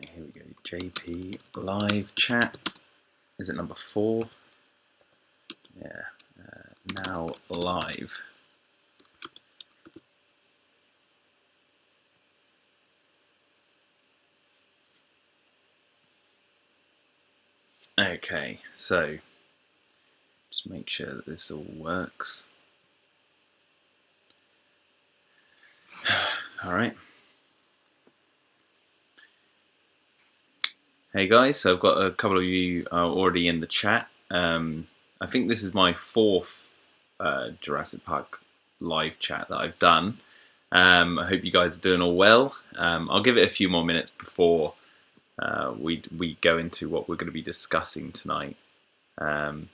Right, here we go. JP live chat. Is it number 4? Yeah. Now live. Okay, so just make sure that this all works. All right. Hey guys, so I've got a couple of you already in the chat. I think this is my 4th Jurassic Park live chat that I've done. I hope you guys are doing all well. I'll give it a few more minutes before we go into what we're going to be discussing tonight. Am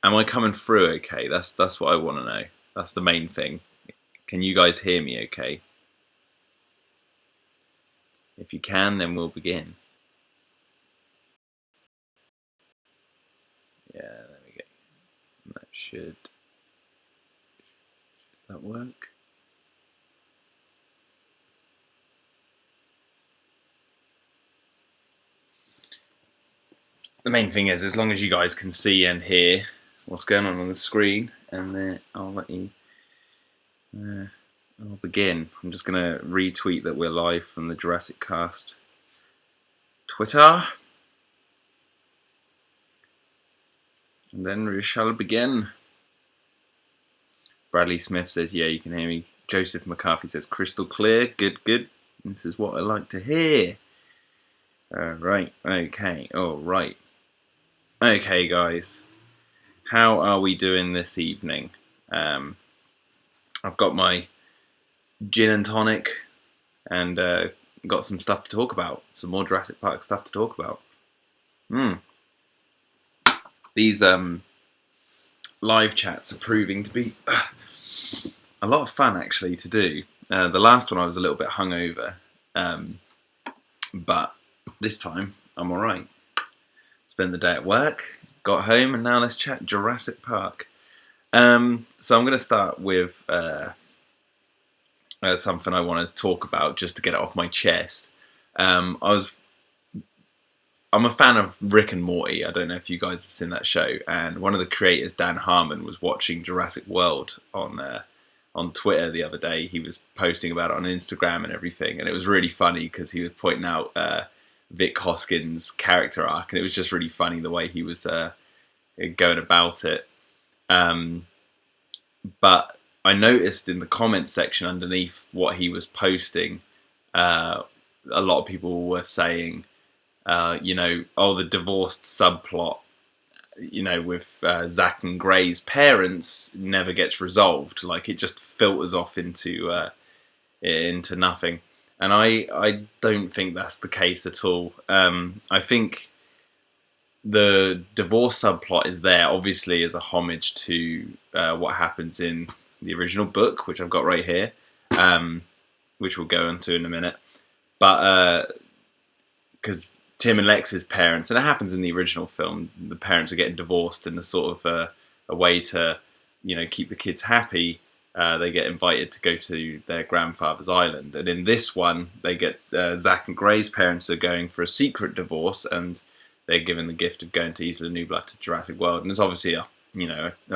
I coming through okay? That's what I want to know. That's the main thing. Can you guys hear me okay? If you can, then we'll begin. Yeah, there we go. That should that work? The main thing is, as long as you guys can see and hear what's going on the screen, and then I'll let you. I'll begin. I'm just going to retweet that we're live from the Jurassic Cast Twitter, and then we shall begin. Bradley Smith says, "Yeah, you can hear me." Joseph McCarthy says, "Crystal clear, good, good. This is what I like to hear." Right, okay, all right. Okay, guys, how are we doing this evening? I've got my gin and tonic and got some stuff to talk about. Some more Jurassic Park stuff to talk about. These live chats are proving to be a lot of fun, actually, to do. The last one I was a little bit hungover, but this time I'm alright. Spent the day at work, got home, and now let's chat Jurassic Park. So I'm going to start with something I want to talk about just to get it off my chest. I'm a fan of Rick and Morty. I don't know if you guys have seen that show. And one of the creators, Dan Harmon, was watching Jurassic World on Twitter the other day. He was posting about it on Instagram and everything, and it was really funny because he was pointing out Vic Hoskins' character arc, and it was just really funny the way he was going about it. But I noticed in the comments section underneath what he was posting, a lot of people were saying, the divorced subplot, with Zach and Gray's parents never gets resolved. Like, it just filters off into nothing. And I don't think that's the case at all. I think the divorce subplot is there, obviously, as a homage to what happens in the original book, which I've got right here, which we'll go into in a minute. But because Tim and Lex's parents, and it happens in the original film, the parents are getting divorced, and as sort of a way to, keep the kids happy, they get invited to go to their grandfather's island. And in this one, they get Zach and Gray's parents are going for a secret divorce, and they're given the gift of going to Isla Nublar to Jurassic World, and it's obviously a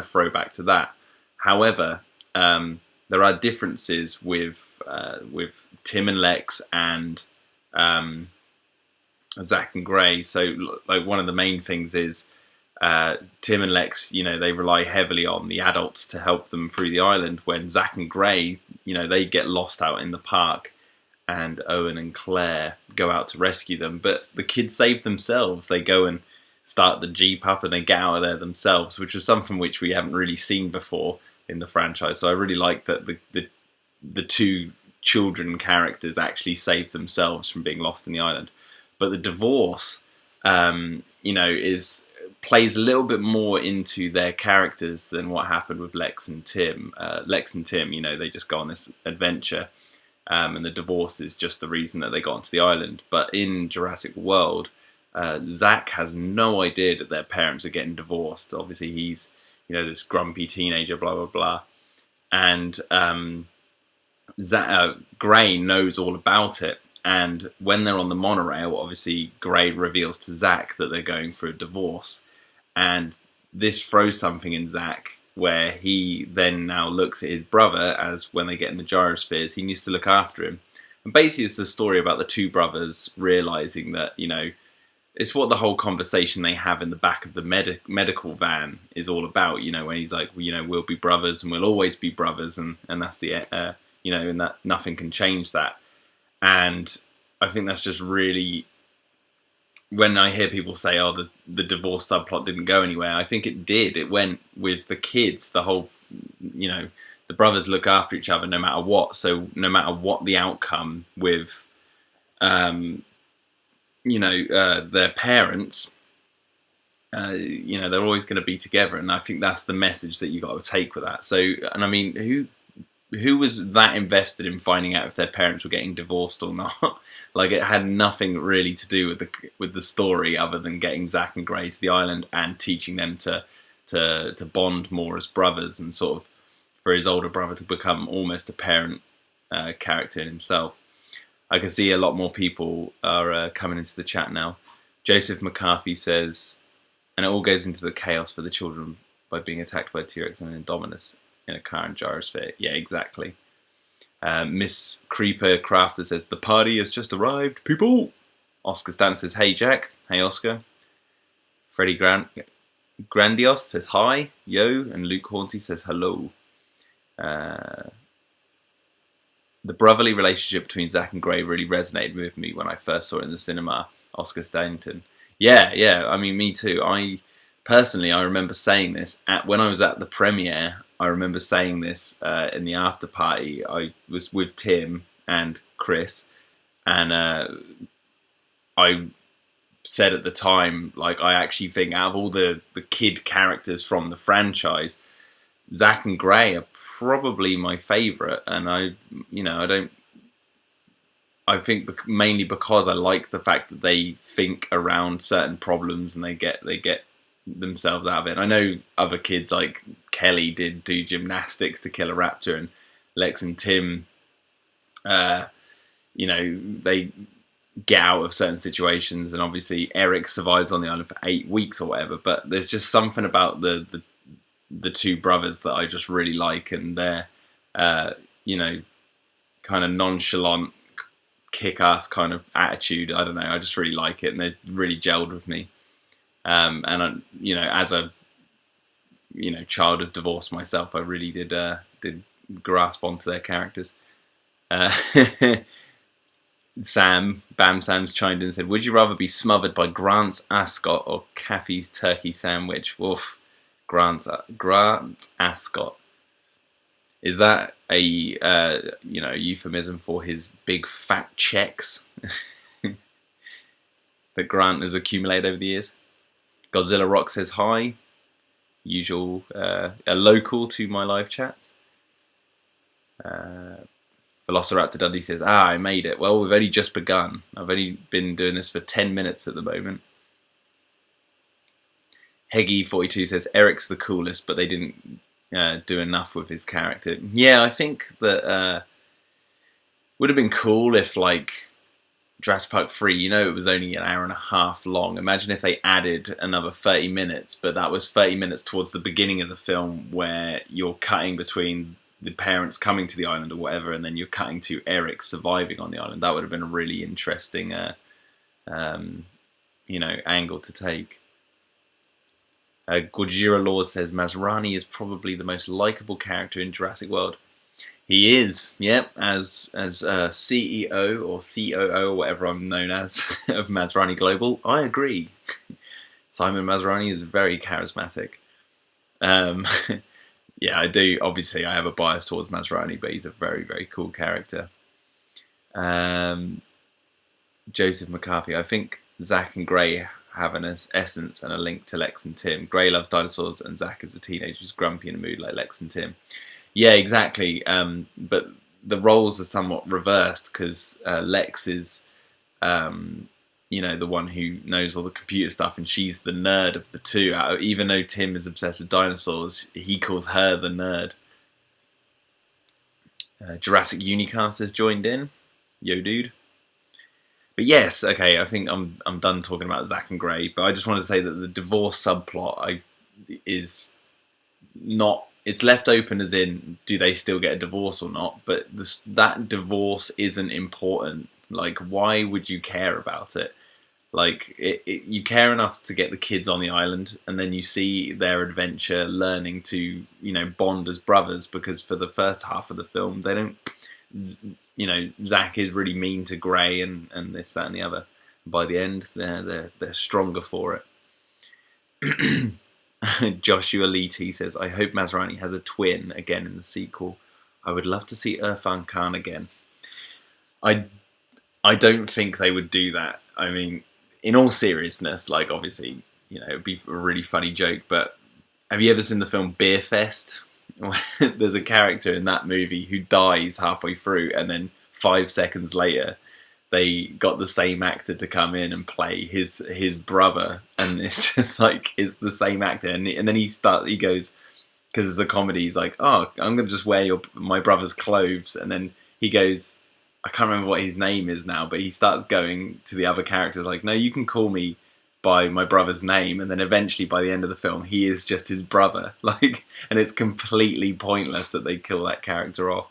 throwback to that. However, there are differences with Tim and Lex and Zach and Gray. So, like, one of the main things is Tim and Lex, they rely heavily on the adults to help them through the island, when Zach and Gray, they get lost out in the park, and Owen and Claire go out to rescue them. But the kids save themselves. They go and start the Jeep up and they get out of there themselves, which is something which we haven't really seen before in the franchise. So I really like that the two children characters actually save themselves from being lost in the island. But the divorce, plays a little bit more into their characters than what happened with Lex and Tim. Lex and Tim, they just go on this adventure, and the divorce is just the reason that they got onto the island. But in Jurassic World, Zach has no idea that their parents are getting divorced. Obviously, he's, this grumpy teenager, blah, blah, blah. And Gray knows all about it. And when they're on the monorail, obviously Gray reveals to Zach that they're going through a divorce. And this throws something in Zach where he then now looks at his brother as when they get in the gyrospheres, he needs to look after him. And basically it's the story about the two brothers realizing that, you know, it's what the whole conversation they have in the back of the medical van is all about, you know, when he's like, you know, we'll be brothers and we'll always be brothers. And that's the, you know, and that nothing can change that. And I think that's just really, when I hear people say, oh, the divorce subplot didn't go anywhere, I think it did. It went with the kids, the whole, you know, the brothers look after each other no matter what. So no matter what the outcome with, you know, their parents, you know, they're always going to be together. And I think that's the message that you got to take with that. So, and I mean, who was that invested in finding out if their parents were getting divorced or not? Like, it had nothing really to do with the story other than getting Zach and Gray to the island and teaching them to bond more as brothers, and sort of for his older brother to become almost a parent character in himself. I can see a lot more people are coming into the chat now. Joseph McCarthy says, and it all goes into the chaos for the children by being attacked by a T-Rex and an Indominus in a car and gyrosphere. Yeah, exactly. Miss Creeper Crafter says, the party has just arrived, people. Oscar Stan says, hey, Jack. Hey, Oscar. Freddie Grandios says, hi, yo. And Luke Hornsey says, hello. The brotherly relationship between Zach and Gray really resonated with me when I first saw it in the cinema. Oscar Stanton. Yeah, I mean, me too. I remember saying this when I was at the premiere. I remember saying this in the after party. I was with Tim and Chris, and I said at the time, like, I actually think out of all the kid characters from the franchise, Zach and Gray are probably my favourite. And I think mainly because I like the fact that they think around certain problems and they get themselves out of it. I know other kids like Kelly do gymnastics to kill a raptor, and Lex and Tim, you know, they get out of certain situations, and obviously Eric survives on the island for 8 weeks or whatever. But there's just something about the two brothers that I just really like, and their you know, kind of nonchalant, kick-ass kind of attitude. I don't know, I just really like it, and they really gelled with me. And I, you know, as a, you know, child of divorce myself, I really did grasp onto their characters. Sam's chimed in and said, would you rather be smothered by Grant's ascot or Kathy's turkey sandwich? Woof. Grant ascot. Is that a you know, euphemism for his big fat checks that Grant has accumulated over the years? Godzilla Rock says hi. Usual, a local to my live chats. Velociraptor Dudley says, I made it. Well, we've only just begun. I've only been doing this for 10 minutes at the moment. Heggy42 says, Eric's the coolest, but they didn't do enough with his character. Yeah, I think that would have been cool if, like, Jurassic Park 3, you know, it was only an hour and a half long. Imagine if they added another 30 minutes, but that was 30 minutes towards the beginning of the film where you're cutting between the parents coming to the island or whatever, and then you're cutting to Eric surviving on the island. That would have been a really interesting, you know, angle to take. Gojira Lord says, Masrani is probably the most likable character in Jurassic World. He is, yep, as CEO or COO or whatever I'm known as of Masrani Global. I agree. Simon Masrani is very charismatic. Yeah, I do. Obviously, I have a bias towards Masrani, but he's a very, very cool character. Joseph McCarthy. I think Zach and Gray have an essence and a link to Lex and Tim. Gray loves dinosaurs, and Zach is a teenager who's grumpy in a mood like Lex and Tim. Yeah, exactly. But the roles are somewhat reversed because Lex is, you know, the one who knows all the computer stuff, and she's the nerd of the two. Even though Tim is obsessed with dinosaurs, he calls her the nerd. Jurassic Unicast has joined in. Yo, dude. But yes, okay, I think I'm done talking about Zack and Gray. But I just want to say that the divorce subplot is not. It's left open as in, do they still get a divorce or not? But that divorce isn't important. Like, why would you care about it? Like, you care enough to get the kids on the island, and then you see their adventure, learning to bond as brothers. Because for the first half of the film, they don't. Zach is really mean to Gray and this, that, and the other. By the end, they're stronger for it. Joshua Leety says, "I hope Masrani has a twin again in the sequel. I would love to see Irfan Khan again." I I don't think they would do that. I mean, in all seriousness, like obviously, it'd be a really funny joke. But have you ever seen the film Beer Fest? There's a character in that movie who dies halfway through, and then 5 seconds later, they got the same actor to come in and play his brother, and it's just like it's the same actor, and then he goes, because it's a comedy. He's like, "Oh, I'm gonna just wear my brother's clothes," and then he goes, I can't remember what his name is now, but he starts going to the other characters like, "No, you can call me by my brother's name," and then eventually by the end of the film, he is just his brother. Like, and it's completely pointless that they kill that character off.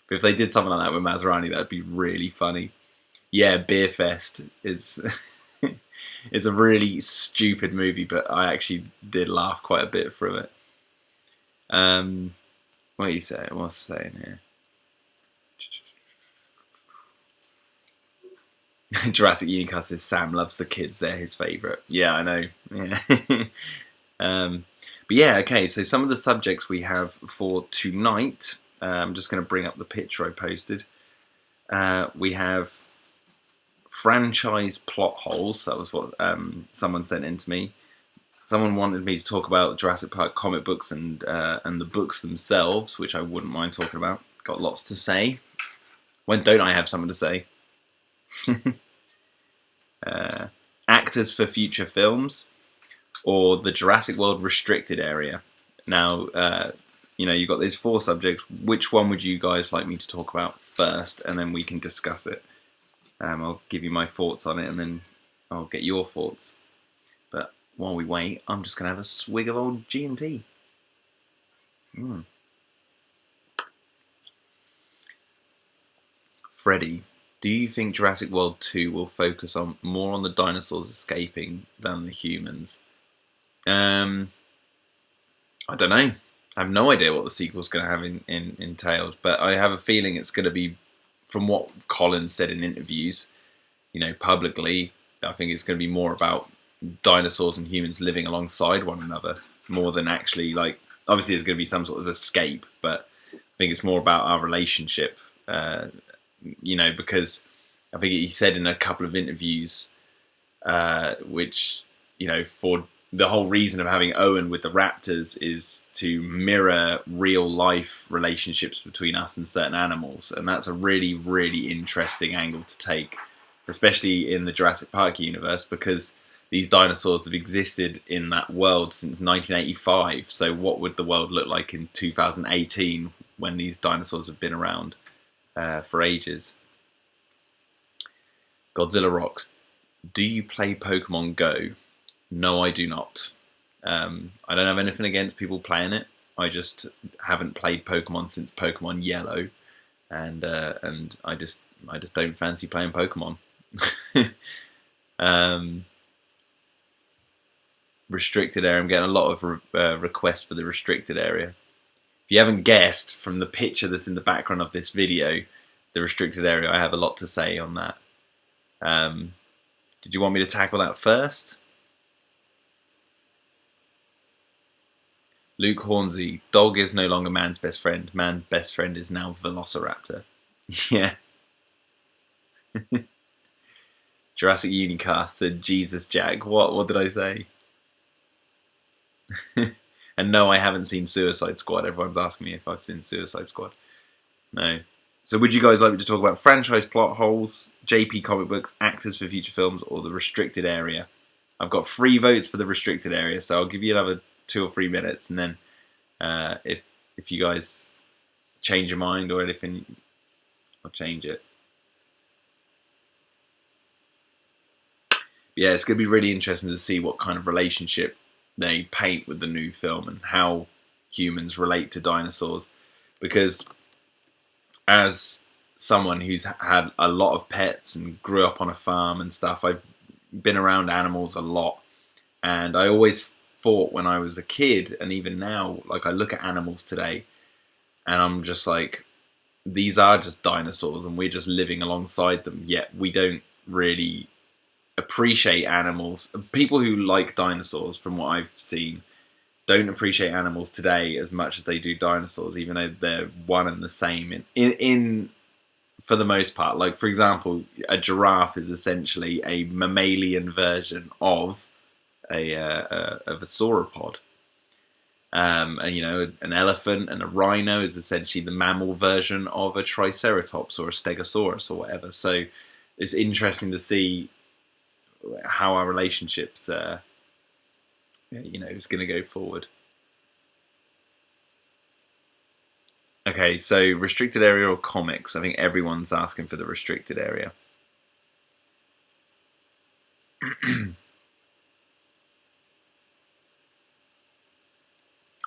But if they did something like that with Masrani, that'd be really funny. Yeah, Beer Fest is it's a really stupid movie, but I actually did laugh quite a bit through it. What are you saying? What's saying here? Jurassic Unicast says Sam loves the kids; they're his favourite. Yeah, I know. Yeah. But yeah, okay. So some of the subjects we have for tonight. I'm just going to bring up the picture I posted. We have franchise plot holes. That was what someone sent in to me. Someone wanted me to talk about Jurassic Park comic books and the books themselves, which I wouldn't mind talking about. Got lots to say. When don't I have something to say? Actors for future films, or the Jurassic World restricted area. Now, you've got these 4 subjects. Which one would you guys like me to talk about first, and then we can discuss it? I'll give you my thoughts on it, and then I'll get your thoughts. But while we wait, I'm just going to have a swig of old G&T. Freddie, do you think Jurassic World 2 will focus more on the dinosaurs escaping than the humans? I don't know. I have no idea what the sequel's going to have entailed, but I have a feeling it's going to be, from what Colin said in interviews, publicly, I think it's going to be more about dinosaurs and humans living alongside one another, more than actually, like, obviously there's going to be some sort of escape, but I think it's more about our relationship, because I think he said in a couple of interviews, which, for the whole reason of having Owen with the Raptors is to mirror real life relationships between us and certain animals. And that's a really, really interesting angle to take, especially in the Jurassic Park universe, because these dinosaurs have existed in that world since 1985. So what would the world look like in 2018 when these dinosaurs have been around for ages? Godzilla Rocks. Do you play Pokemon Go? No, I do not. I don't have anything against people playing it. I just haven't played Pokemon since Pokemon Yellow, and I just don't fancy playing Pokemon. Restricted area. I'm getting a lot of requests for the restricted area. If you haven't guessed from the picture that's in the background of this video, the restricted area, I have a lot to say on that. Did you want me to tackle that first? Luke Hornsey, dog is no longer man's best friend. Man's best friend is now Velociraptor. Yeah. Jurassic Unicast said, Jesus Jack. What did I say? And no, I haven't seen Suicide Squad. Everyone's asking me if I've seen Suicide Squad. No. So would you guys like me to talk about franchise plot holes, JP comic books, actors for future films, or the restricted area? I've got 3 votes for the restricted area, so I'll give you another 2 or 3 minutes, and then if you guys change your mind or anything, I'll change it. Yeah, it's going to be really interesting to see what kind of relationship they paint with the new film and how humans relate to dinosaurs. Because as someone who's had a lot of pets and grew up on a farm and stuff, I've been around animals a lot. And I always thought when I was a kid, and even now, like I look at animals today and I'm just like, these are just dinosaurs and we're just living alongside them, yet we don't really appreciate animals. People who like dinosaurs, from what I've seen, don't appreciate animals today as much as they do dinosaurs, even though they're one and the same in for the most part. Like, for example, a giraffe is essentially a mammalian version of a sauropod. And you know, an elephant and a rhino is essentially the mammal version of a triceratops or a stegosaurus or whatever. So it's interesting to see how our relationships, you know, is going to go forward. Okay, so restricted area or comics? I think everyone's asking for the restricted area.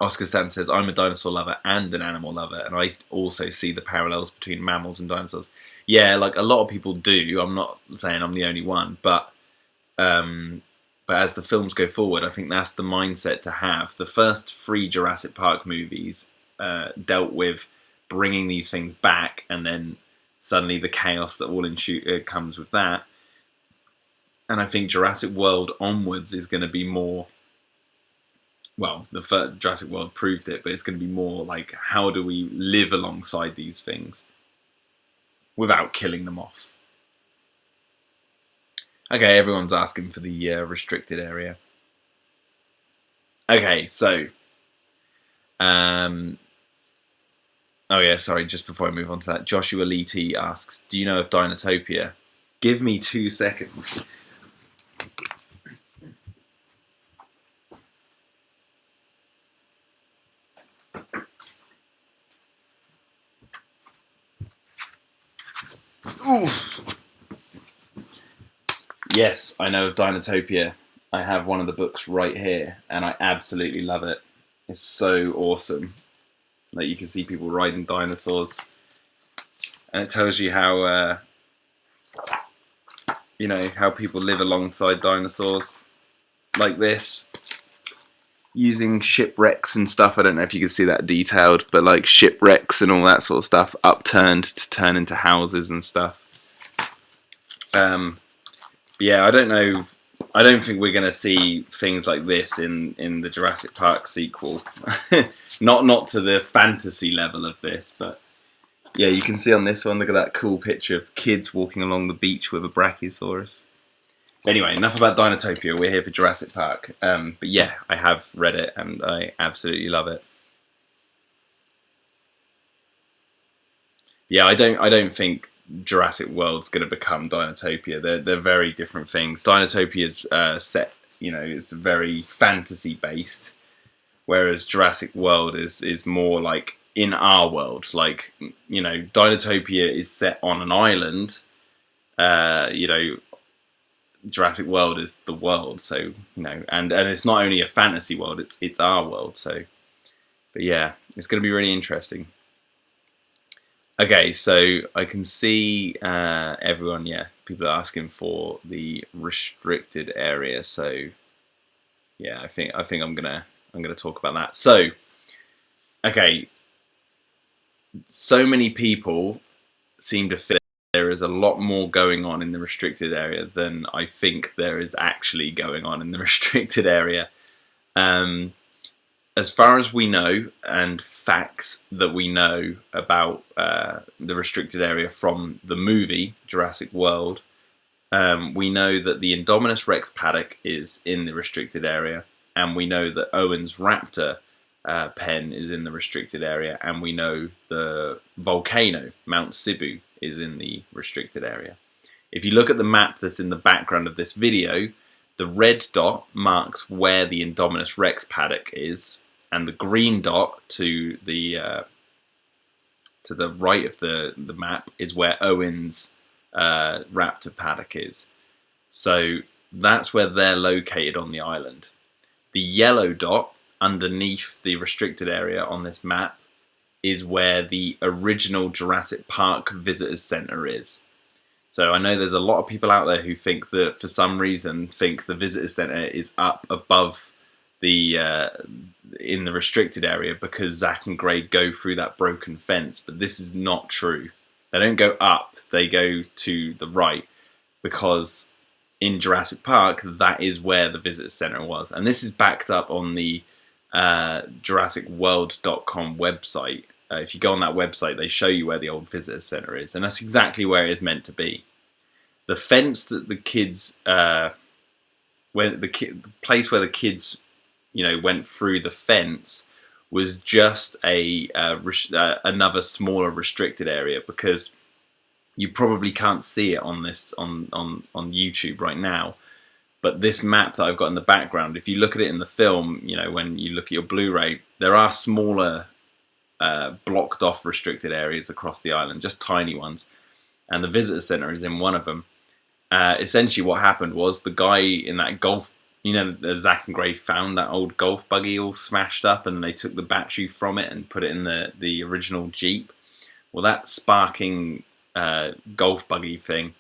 Oscar Stan says, I'm a dinosaur lover and an animal lover, and I also see the parallels between mammals and dinosaurs. Yeah, like a lot of people do. I'm not saying I'm the only one, but as the films go forward, I think that's the mindset to have. The first 3 Jurassic Park movies dealt with bringing these things back, and then suddenly the chaos that all comes with that. And I think Jurassic World onwards is going to be more, well, the first Jurassic World proved it, but it's going to be more like, how do we live alongside these things without killing them off? Okay, everyone's asking for the restricted area. Okay, so, oh yeah, sorry, just before I move on to that, Joshua Lee T asks, do you know of Dinotopia? Give me 2 seconds. Ooh. Yes, I know of Dinotopia. I have one of the books right here, and I absolutely love it. It's so awesome. Like, you can see people riding dinosaurs, and it tells you how, you know, how people live alongside dinosaurs, like this, using shipwrecks and stuff. I don't know if you can see that detailed, but like shipwrecks and all that sort of stuff, upturned to turn into houses and stuff. Yeah, I don't know. I don't think we're going to see things like this in the Jurassic Park sequel. not to the fantasy level of this, but yeah, you can see on this one, look at that cool picture of kids walking along the beach with a Brachiosaurus. Anyway, enough about Dinotopia. We're here for Jurassic Park. But yeah, I have read it and I absolutely love it. Yeah, I don't think Jurassic World's going to become Dinotopia. They're very different things. Dinotopia's set, you know, is very fantasy based, whereas Jurassic World is more like in our world. Like, you know, Dinotopia is set on an island. You know, Jurassic World is the world. So, you know, and it's not only a fantasy world; it's our world. So, but yeah, it's going to be really interesting. Okay, so I can see everyone. Yeah, people are asking for the restricted area. So yeah, I think I'm gonna talk about that. So okay, so many people seem to feel there is a lot more going on in the restricted area than I think there is actually going on in the restricted area. As far as we know, and facts that we know about the restricted area from the movie Jurassic World, we know that the Indominus Rex Paddock is in the restricted area, and we know that Owen's Raptor pen is in the restricted area, and we know the volcano, Mount Sibu, is in the restricted area. If you look at the map that's in the background of this video, the red dot marks where the Indominus Rex Paddock is, and the green dot to the right of the map is where Owen's Raptor Paddock is. So That's where they're located on the island. The yellow dot underneath the restricted area on this map is where the original Jurassic Park Visitors Centre is. So I know there's a lot of people out there who think that, for some reason, think the Visitors Centre is up above the in the restricted area because Zach and Gray go through that broken fence, but this is not true. They don't go up; they go to the right, because in Jurassic Park, that is where the Visitors Centre was, and this is backed up on the JurassicWorld.com website. If you go on that website, they show you where the old Visitors Centre is, and that's exactly where it is meant to be. The fence that the kids, where the place where the kids, went through the fence, was just another smaller restricted area, because you probably can't see it on YouTube right now. But this map that I've got in the background, if you look at it in the film, when you look at your Blu-ray, there are smaller blocked off restricted areas across the island, just tiny ones. And the visitor centre is in one of them. Essentially what happened was the guy in that golf, Zach and Gray found that old golf buggy all smashed up, and they took the battery from it and put it in the original Jeep. Well, that sparking golf buggy thing,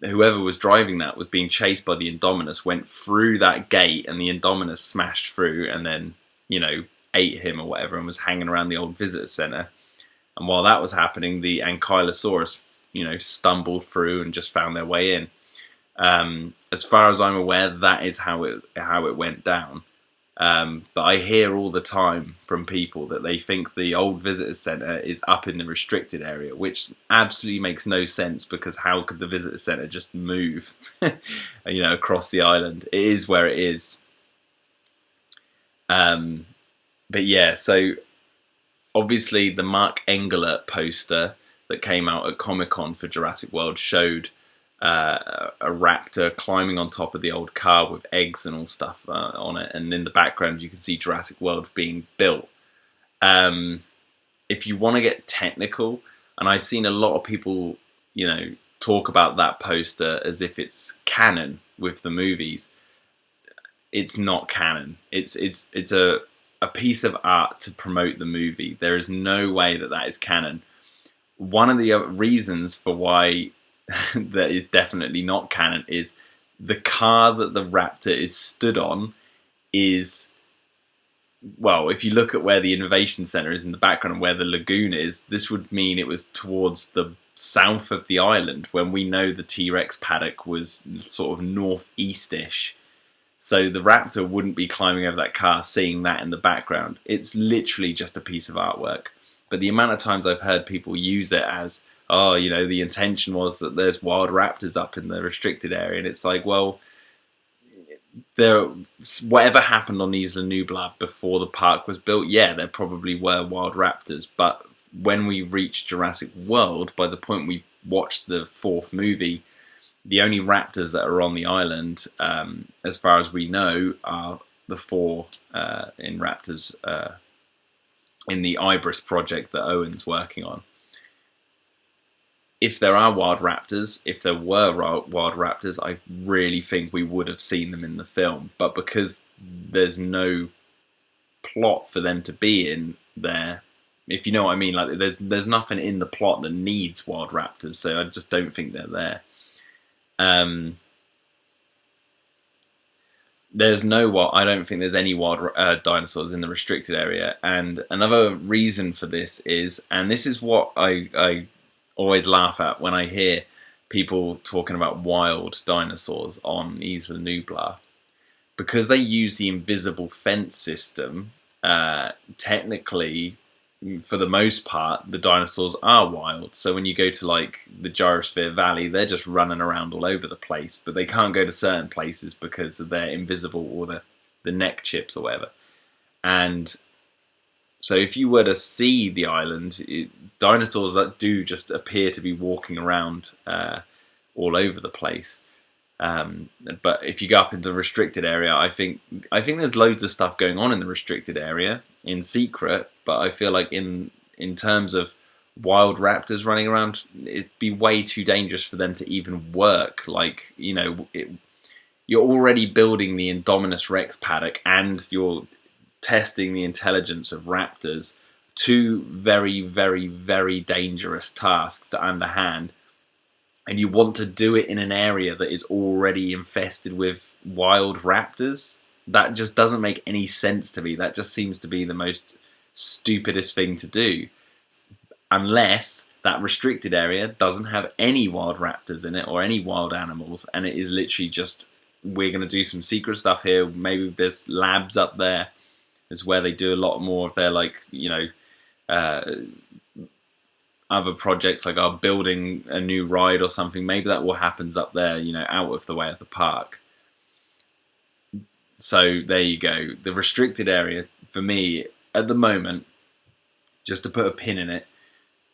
whoever was driving that was being chased by the Indominus, went through that gate, and the Indominus smashed through and then, ate him or whatever, and was hanging around the old visitor centre. And while that was happening, the Ankylosaurus, stumbled through and just found their way in. As far as I'm aware, that is how it went down. But I hear all the time from people that they think the old visitor centre is up in the restricted area, which absolutely makes no sense, because how could the visitor centre just move, across the island? It is where it is. But yeah, so obviously the Mark Engelert poster that came out at Comic-Con for Jurassic World showed a raptor climbing on top of the old car with eggs and all stuff on it, and in the background you can see Jurassic World being built. If you want to get technical, and I've seen a lot of people, talk about that poster as if it's canon with the movies. It's not canon. It's a piece of art to promote the movie. There is no way that is canon. One of the reasons for why that is definitely not canon is the car that the raptor is stood on is, well, if you look at where the innovation center is in the background and where the lagoon is, this would mean it was towards the south of the island, when we know the T-Rex paddock was sort of northeast-ish. So the raptor wouldn't be climbing over that car, seeing that in the background. It's literally just a piece of artwork. But the amount of times I've heard people use it as, the intention was that there's wild raptors up in the restricted area. And it's like, well, whatever happened on Isla Nublar before the park was built, yeah, there probably were wild raptors. But when we reached Jurassic World, by the point we watched the fourth movie, the only raptors that are on the island, as far as we know, are the four in Raptors in the Ibris project that Owen's working on. If there are wild raptors, if there were wild raptors, I really think we would have seen them in the film. But because there's no plot for them to be in there, if you know what I mean, like there's nothing in the plot that needs wild raptors, so I just don't think they're there. I don't think there's any wild dinosaurs in the restricted area. And another reason for this is, and this is what I always laugh at when I hear people talking about wild dinosaurs on Isla Nublar, because they use the invisible fence system. Technically, for the most part, the dinosaurs are wild. So when you go to like the Gyrosphere Valley, they're just running around all over the place, but they can't go to certain places because they're invisible, or the neck chips or whatever. And so if you were to see the island, dinosaurs that do just appear to be walking around all over the place. But if you go up into the restricted area, I think there's loads of stuff going on in the restricted area in secret, but I feel like in terms of wild raptors running around, it'd be way too dangerous for them to even work. Like, you're already building the Indominus Rex paddock and you're testing the intelligence of raptors. Two very, very, very dangerous tasks to underhand. And you want to do it in an area that is already infested with wild raptors. That just doesn't make any sense to me. That just seems to be the most stupidest thing to do. Unless that restricted area doesn't have any wild raptors in it or any wild animals, and it is literally just, we're going to do some secret stuff here. Maybe there's labs up there, is where they do a lot more of their, like, you know, other projects, like are building a new ride or something. Maybe that will happens up there, you know, out of the way of the park. So there you go. The restricted area for me at the moment, just to put a pin in it,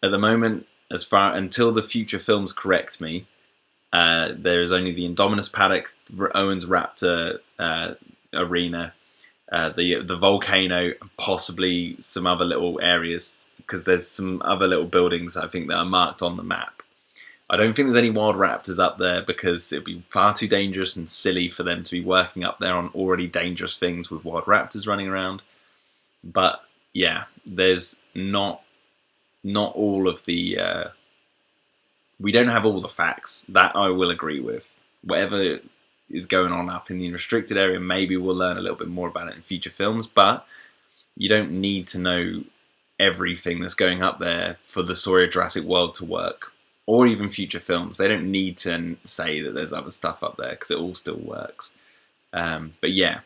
at the moment, as far until the future films correct me, there is only the Indominus paddock, Owen's Raptor arena, the volcano, and possibly some other little areas, because there's some other little buildings I think that are marked on the map. I don't think there's any wild raptors up there because it'd be far too dangerous and silly for them to be working up there on already dangerous things with wild raptors running around. But yeah, there's not all of the... we don't have all the facts. That I will agree with. Whatever is going on up in the restricted area, maybe we'll learn a little bit more about it in future films, but you don't need to know everything that's going up there for the story of Jurassic World to work, or even future films. They don't need to say that there's other stuff up there, because it all still works. But yeah,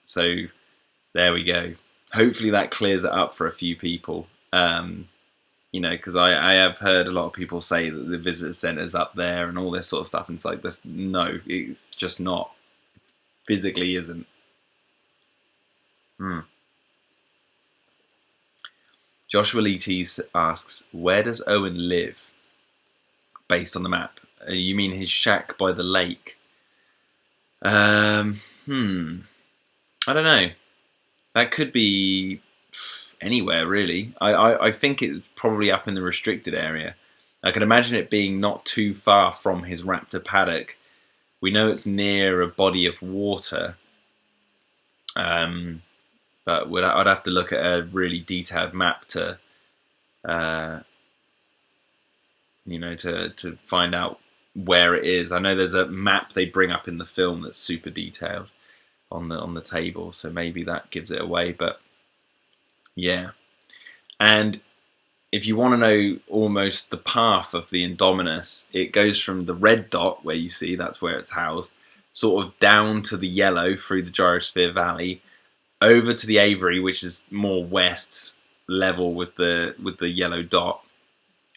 so there we go. Hopefully that clears it up for a few people. You know, because I have heard a lot of people say that the visitor centre's up there and all this sort of stuff, and it's like, this, no, it's just not. Physically isn't. Joshua Leetes asks, where does Owen live? Based on the map. You mean his shack by the lake? I don't know. That could be anywhere, really. I think it's probably up in the restricted area. I can imagine it being not too far from his raptor paddock. We know it's near a body of water. But I'd have to look at a really detailed map to, you know, to find out where it is. I know there's a map they bring up in the film that's super detailed on the table, so maybe that gives it away. But yeah, and if you want to know almost the path of the Indominus, it goes from the red dot where you see that's where it's housed, sort of down to the yellow through the Gyrosphere Valley, over to the Avery, which is more west level with the yellow dot,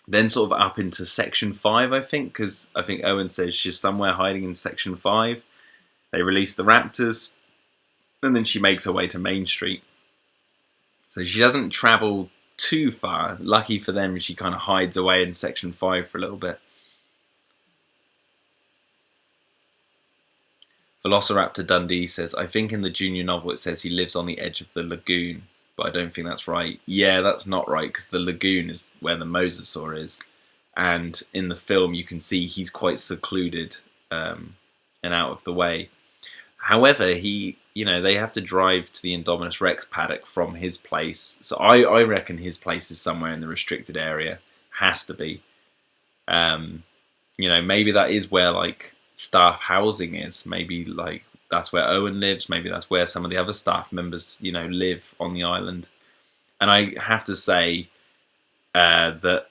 then sort of up into Section 5, I think, because I think Owen says she's somewhere hiding in Section 5. They release the Raptors, and then she makes her way to Main Street. So she doesn't travel too far. Lucky for them, she kind of hides away in Section 5 for a little bit. Velociraptor Dundee says, I think in the junior novel it says he lives on the edge of the lagoon, but I don't think that's right. Yeah, that's not right, because the lagoon is where the mosasaur is, and in the film you can see he's quite secluded and out of the way. However, they have to drive to the Indominus Rex paddock from his place, so I reckon his place is somewhere in the restricted area. Has to be. Maybe that is where, like, staff housing is. Maybe, like, that's where Owen lives. Maybe that's where some of the other staff members, live on the island. And I have to say that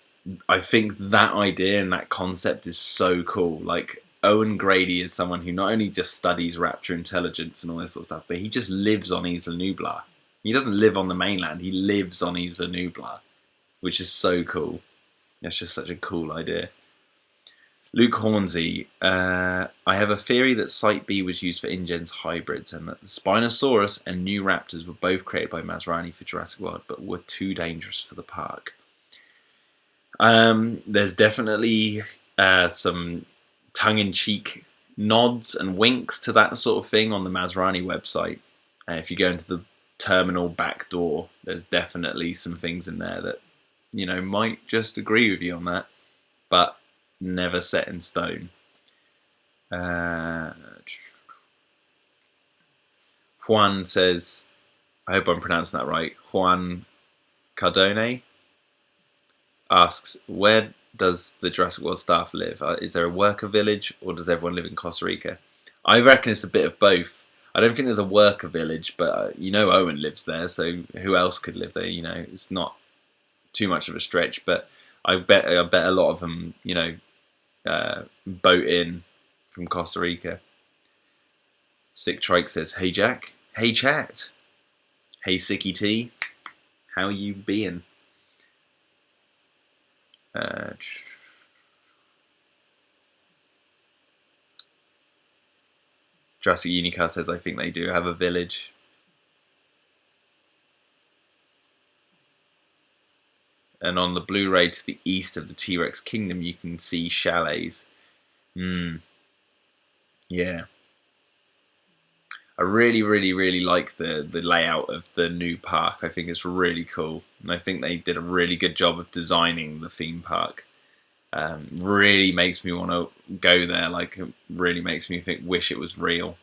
I think that idea and that concept is so cool. Like, Owen Grady is someone who not only just studies raptor intelligence and all this sort of stuff, but he just lives on Isla Nublar. He doesn't live on the mainland. He lives on Isla Nublar, which is so cool. It's just such a cool idea. Luke Hornsey, I have a theory that Site B was used for InGen's hybrids and that the Spinosaurus and new raptors were both created by Masrani for Jurassic World, but were too dangerous for the park. There's definitely some tongue-in-cheek nods and winks to that sort of thing on the Masrani website. If you go into the terminal back door, there's definitely some things in there that, might just agree with you on that, but never set in stone. Juan says, I hope I'm pronouncing that right, Juan Cardone asks, where does the Jurassic World staff live? Is there a worker village, or does everyone live in Costa Rica? I reckon it's a bit of both. I don't think there's a worker village, but Owen lives there, so who else could live there? It's not too much of a stretch, but I bet a lot of them, boat in from Costa Rica. Sick Trike says, hey Jack, hey chat, hey Sicky T, how you being? Jurassic Unicar says, I think they do have a village. And on the Blu-ray to the east of the T-Rex Kingdom, you can see chalets. Yeah. I really, really, really like the layout of the new park. I think it's really cool. And I think they did a really good job of designing the theme park. Really makes me want to go there. Like, it really makes me wish it was real.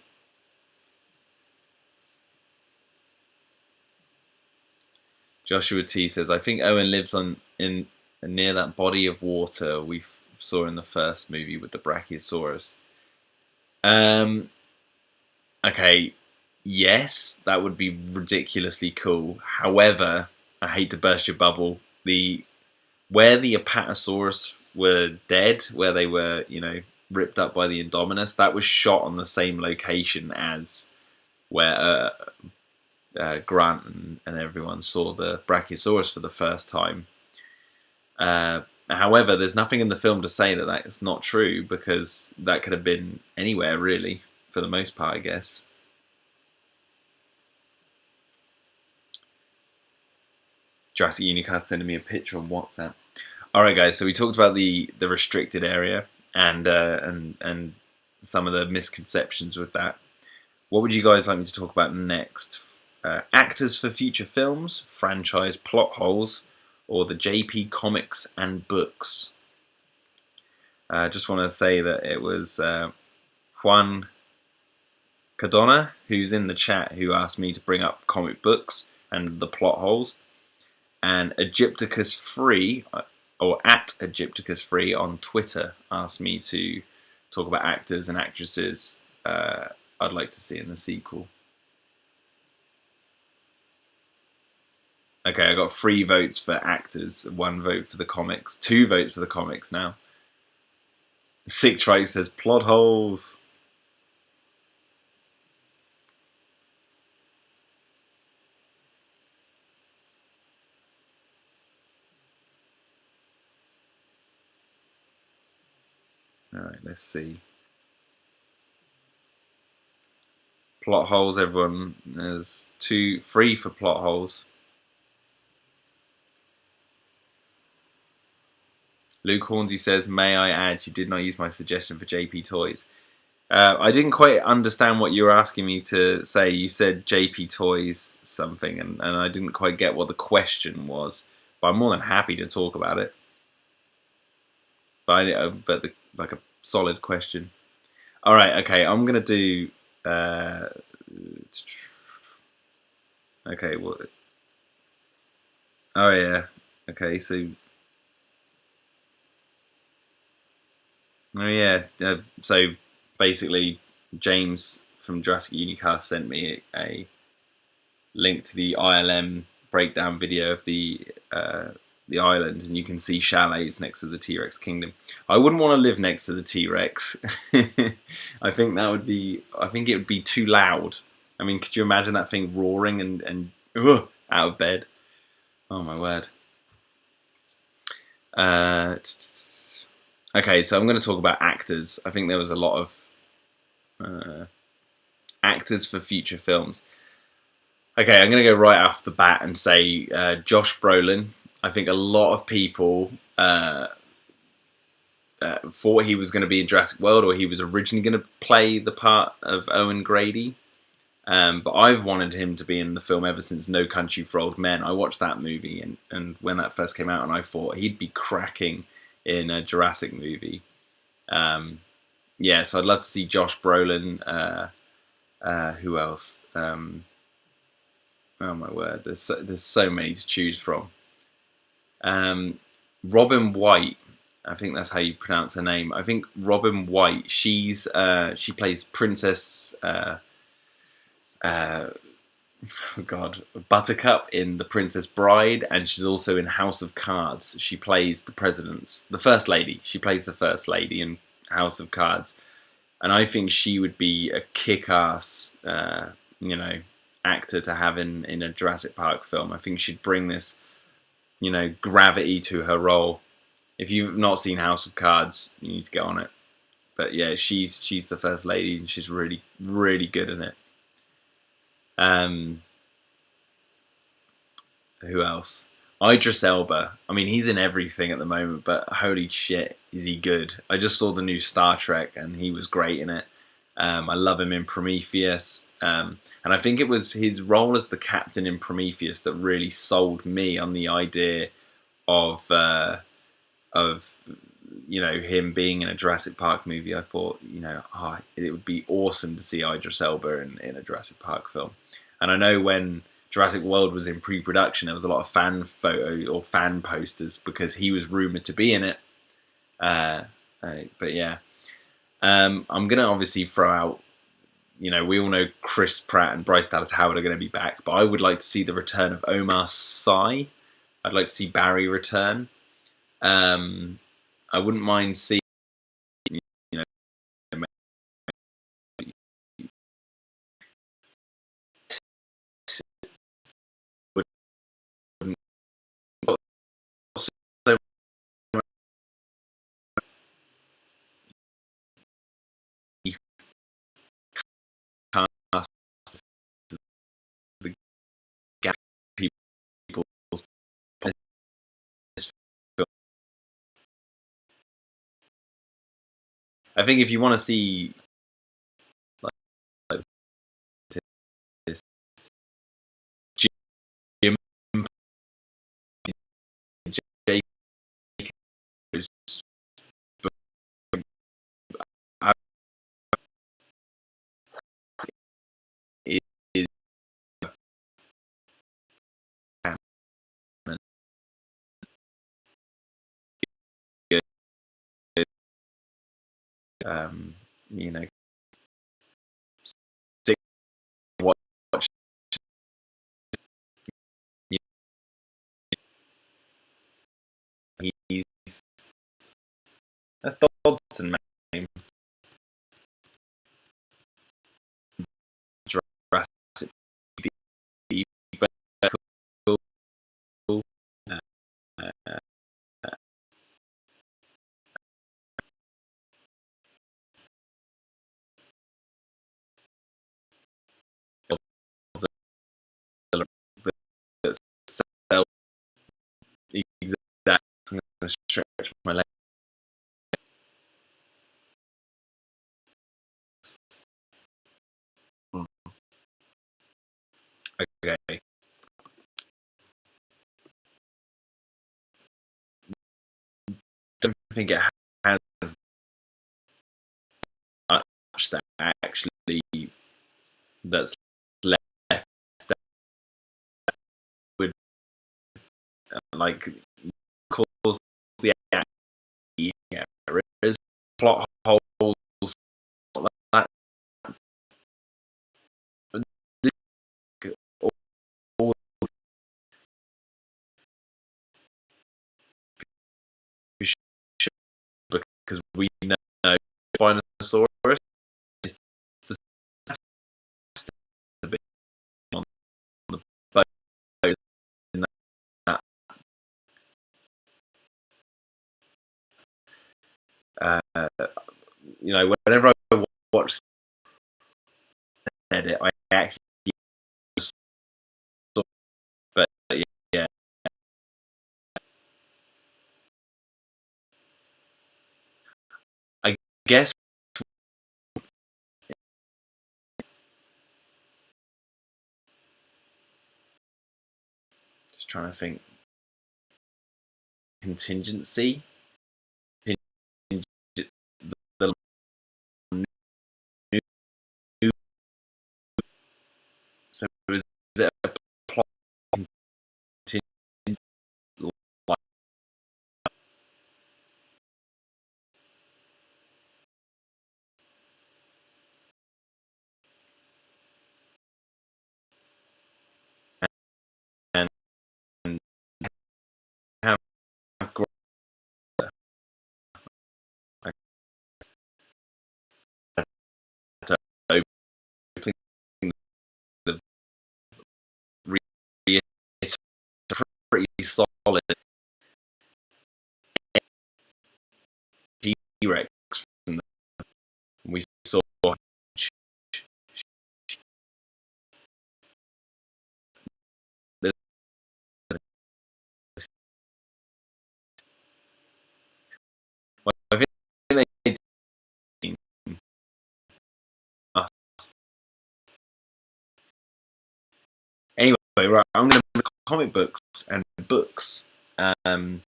Joshua T says, I think Owen lives near that body of water we saw in the first movie with the Brachiosaurus. Okay, yes, that would be ridiculously cool. However, I hate to burst your bubble. Where the Apatosaurus were dead, where they were, ripped up by the Indominus, that was shot on the same location as where Grant and everyone saw the Brachiosaurus for the first time. However, there's nothing in the film to say that that's not true, because that could have been anywhere, really, for the most part, I guess. Jurassic Unicast sending me a picture on WhatsApp. All right, guys. So we talked about the restricted area and some of the misconceptions with that. What would you guys like me to talk about next? Actors for future films, franchise plot holes, or the JP comics and books? I just want to say that it was Juan Cardona, who's in the chat, who asked me to bring up comic books and the plot holes. And Egypticus Free, or at Egypticus Free on Twitter, asked me to talk about actors and actresses I'd like to see in the sequel. Okay, I got 3 votes for actors, 1 vote for the comics, 2 votes for the comics now. Sick Trike says plot holes. Alright, let's see. Plot holes, everyone. There's 3 for plot holes. Luke Hornsey says, may I add, you did not use my suggestion for JP Toys. I didn't quite understand what you were asking me to say. You said JP Toys something, and I didn't quite get what the question was. But I'm more than happy to talk about it. But like a solid question. All right, okay. I'm gonna do. Okay, what? Oh yeah. Okay, so. Oh yeah. So basically, James from Jurassic Unicast sent me a link to the ILM breakdown video of the island, and you can see chalets next to the T-Rex Kingdom. I wouldn't want to live next to the T-Rex. I think it would be too loud. I mean, could you imagine that thing roaring and out of bed? Oh my word. Okay, so I'm going to talk about actors. I think there was a lot of actors for future films. Okay, I'm going to go right off the bat and say Josh Brolin. I think a lot of people thought he was going to be in Jurassic World, or he was originally going to play the part of Owen Grady. But I've wanted him to be in the film ever since No Country for Old Men. I watched that movie, and when that first came out, and I thought he'd be cracking in a Jurassic movie. Yeah, so I'd love to see Josh Brolin Who else? Oh my word! There's so many to choose from. Um, Robin White, I think that's how you pronounce her name. I think Robin White. She plays Princess. Uh, oh God, Buttercup in The Princess Bride, and she's also in House of Cards. She plays the First Lady. She plays the First Lady in House of Cards, and I think she would be a kick-ass, you know, actor to have in a Jurassic Park film. I think she'd bring this, gravity to her role. If you've not seen House of Cards, you need to get on it. But yeah, she's the First Lady, and she's really really good in it. Um, Who else? Idris Elba. I mean, he's in everything at the moment, but holy shit, is he good? I just saw the new Star Trek, and he was great in it. I love him in Prometheus, and I think it was his role as the captain in Prometheus that really sold me on the idea of of him being in a Jurassic Park movie. I thought, it would be awesome to see Idris Elba in a Jurassic Park film. And I know when Jurassic World was in pre-production, there was a lot of fan photo or fan posters because he was rumored to be in it. But yeah, I'm gonna obviously throw out. We all know Chris Pratt and Bryce Dallas Howard are going to be back, but I would like to see the return of Omar Sy. I'd like to see Barry return. I wouldn't mind seeing, you know, so cast the gap people's film. I think if you want to see like this Jim Jacobs, is good. Um, you know, watch. He's that's Dodson, man. Jurassic cool. Uh, exact. I'm gonna stretch my leg. Okay. Don't think it has much that actually that's left that would like cause the errors, plot holes like that. All because we know Spinosaurus is the on the boat in that. Uh, whenever I watch the edit, I actually saw, but yeah, I guess just trying to think contingency. The So is it a plot continued like, and have great opening the it's pretty solid T-Rex from we saw. I think they did us. Anyway, right, I'm going to look at comic books and books. Um,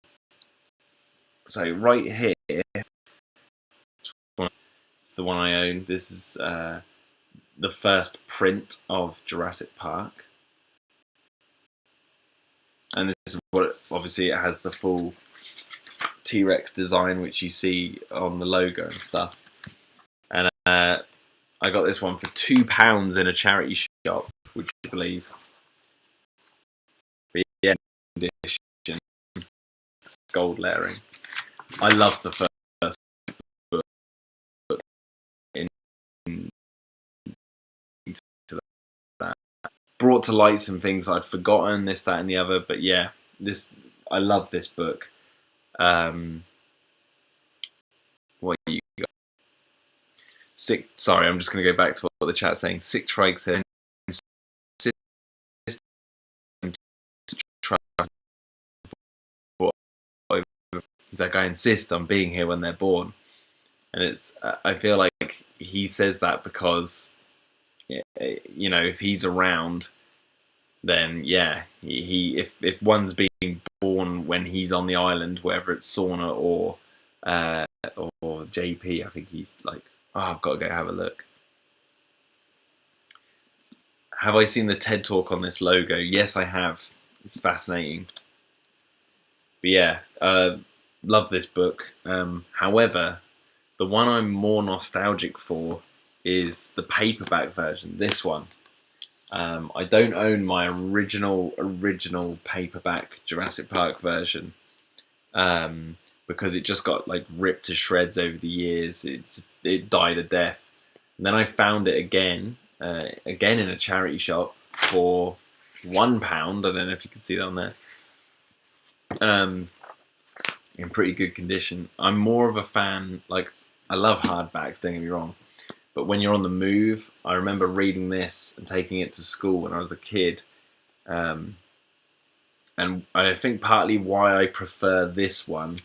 so right here, it's the one I own. This is the first print of Jurassic Park, and this is what obviously it has the full T-Rex design, which you see on the logo and stuff. And I got this one for £2 in a charity shop, would you believe? But yeah, edition, gold layering. I love the first book into that. Brought to light some things I'd forgotten, this, that, and the other. But yeah, I love this book. What you got? Sick. Sorry, I'm just going to go back to what the chat's saying. Sick Trike said. He's like, I insist on being here when they're born, and it's. I feel like he says that because, you know, if he's around, then yeah, if one's being born when he's on the island, whether it's Sauna or JP, I think he's like, oh, I've got to go have a look. Have I seen the TED Talk on this logo? Yes, I have. It's fascinating. But yeah, love this book. However, the one I'm more nostalgic for is the paperback version. This one. I don't own my original paperback Jurassic Park version because it just got like ripped to shreds over the years. It died a death. And then I found it again in a charity shop for £1. I don't know if you can see that on there. In pretty good condition. I'm more of a fan, like, I love hardbacks, don't get me wrong. But when you're on the move, I remember reading this and taking it to school when I was a kid. And I think partly why I prefer this one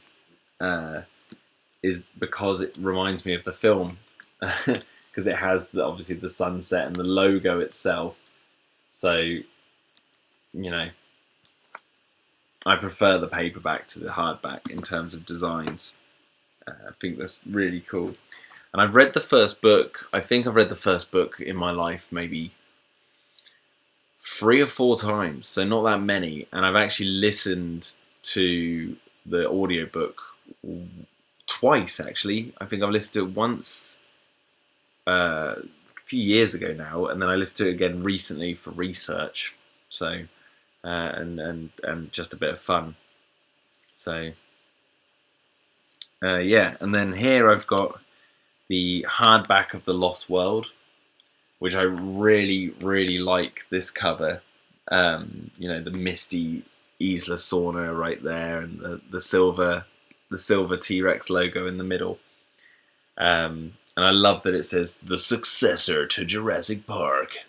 is because it reminds me of the film. Because it has obviously the sunset and the logo itself. So, you know, I prefer the paperback to the hardback in terms of designs. I think that's really cool. And I've read the first book. I think I've read the first book in my life maybe 3 or 4 times, so not that many. And I've actually listened to the audiobook twice, actually. I think I've listened to it once a few years ago now, and then I listened to it again recently for research. So, and just a bit of fun. So, yeah. And then here I've got the hardback of The Lost World, which I really, really like this cover. You know, the misty Isla Sorna right there, and the silver T-Rex logo in the middle. And I love that it says the successor to Jurassic Park.